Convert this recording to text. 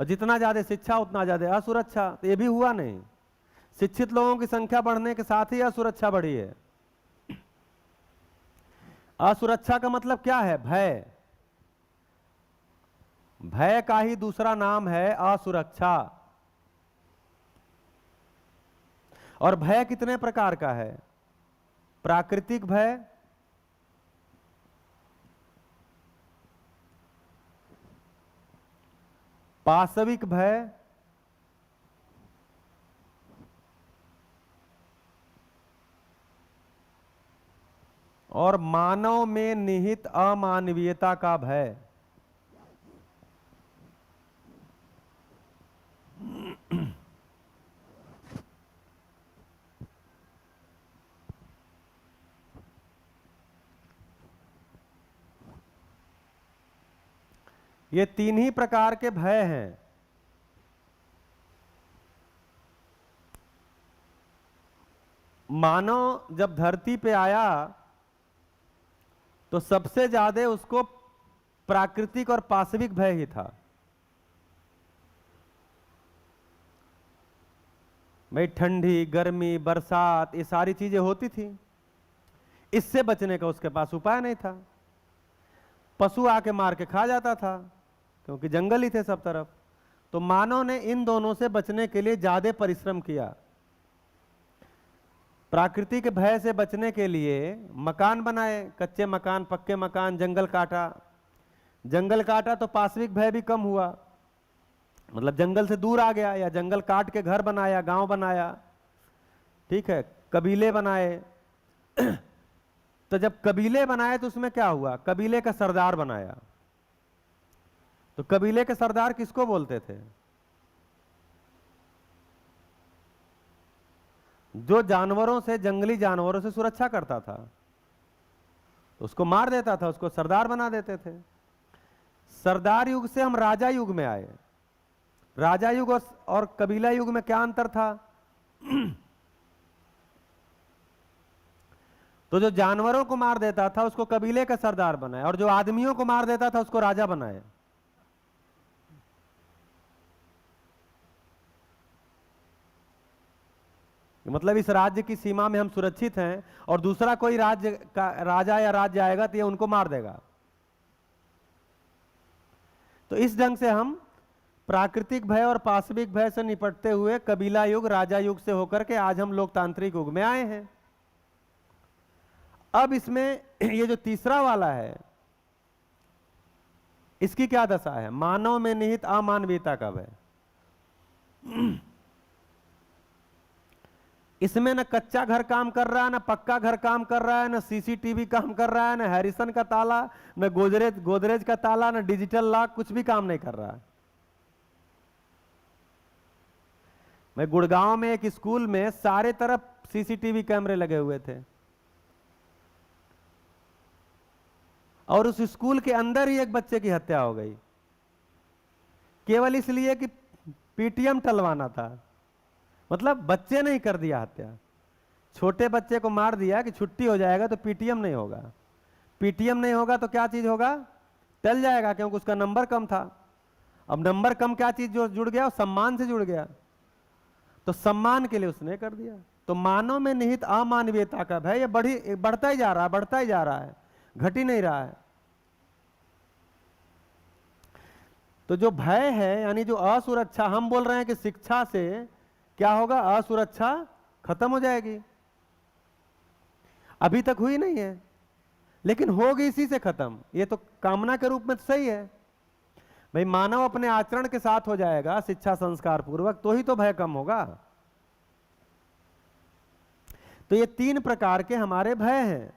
और जितना ज्यादा शिक्षा उतना ज्यादा असुरक्षा। तो ये भी हुआ नहीं, शिक्षित लोगों की संख्या बढ़ने के साथ ही असुरक्षा बढ़ी है। असुरक्षा का मतलब क्या है? भय। भय का ही दूसरा नाम है असुरक्षा। और भय कितने प्रकार का है? प्राकृतिक भय, पाशविक भय, और मानव में निहित अमानवीयता का भय। ये तीन ही प्रकार के भय हैं। मानव जब धरती पे आया तो सबसे ज्यादा उसको प्राकृतिक और पाशविक भय ही था। भाई ठंडी, गर्मी, बरसात, ये सारी चीजें होती थी, इससे बचने का उसके पास उपाय नहीं था। पशु आके मार के खा जाता था क्योंकि जंगल ही थे सब तरफ। तो मानव ने इन दोनों से बचने के लिए ज्यादा परिश्रम किया। प्राकृतिक भय से बचने के लिए मकान बनाए, कच्चे मकान, पक्के मकान, जंगल काटा। जंगल काटा तो पाशविक भय भी कम हुआ, मतलब जंगल से दूर आ गया, या जंगल काट के घर बनाया, गांव बनाया, ठीक है, कबीले बनाए। तो जब कबीले बनाए तो उसमें क्या हुआ? कबीले का सरदार बनाया। तो कबीले के सरदार किसको बोलते थे? जो जानवरों से, जंगली जानवरों से सुरक्षा करता था, उसको मार देता था, उसको सरदार बना देते थे। सरदार युग से हम राजा युग में आए। राजा युग और कबीला युग में क्या अंतर था? तो जो जानवरों को मार देता था उसको कबीले का सरदार बनाया, और जो आदमियों को मार देता था उसको राजा बनाया। मतलब इस राज्य की सीमा में हम सुरक्षित हैं, और दूसरा कोई राज्य का राजा या राज्य आएगा तो ये उनको मार देगा। तो इस ढंग से हम प्राकृतिक भय और पाशविक भय से निपटते हुए कबीला युग, राजा युग से होकर के आज हम लोकतांत्रिक युग में आए हैं। अब इसमें ये जो तीसरा वाला है, इसकी क्या दशा है? मानव में निहित अमानवीयता का भय। इसमें न कच्चा घर काम कर रहा है, न पक्का घर काम कर रहा है, न सीसीटीवी काम कर रहा है, न हैरिसन का ताला, न गोदरेज का ताला, न डिजिटल लॉक, कुछ भी काम नहीं कर रहा है। मैं गुड़गांव में एक स्कूल में सारे तरफ सीसीटीवी कैमरे लगे हुए थे, और उस स्कूल के अंदर ही एक बच्चे की हत्या हो गई, केवल इसलिए कि पीटीएम टलवाना था। मतलब बच्चे नहीं कर दिया हत्या, छोटे बच्चे को मार दिया कि छुट्टी हो जाएगा तो पीटीएम नहीं होगा। पीटीएम नहीं होगा तो क्या चीज होगा? टल जाएगा, क्योंकि उसका नंबर कम था। अब नंबर कम क्या चीज जो जुड़ गया? सम्मान से जुड़ गया, तो सम्मान के लिए उसने कर दिया। तो मानव में निहित अमानवीयता का भय ये बढ़ता ही जा रहा है, बढ़ता ही जा रहा है, घट ही नहीं रहा है। तो जो भय है, यानी जो असुरक्षा, हम बोल रहे हैं कि शिक्षा से क्या होगा? असुरक्षा खत्म हो जाएगी। अभी तक हुई नहीं है, लेकिन होगी इसी से खत्म। ये तो कामना के रूप में तो सही है भाई, मानव अपने आचरण के साथ हो जाएगा शिक्षा संस्कार पूर्वक, तो ही तो भय कम होगा। तो ये तीन प्रकार के हमारे भय हैं।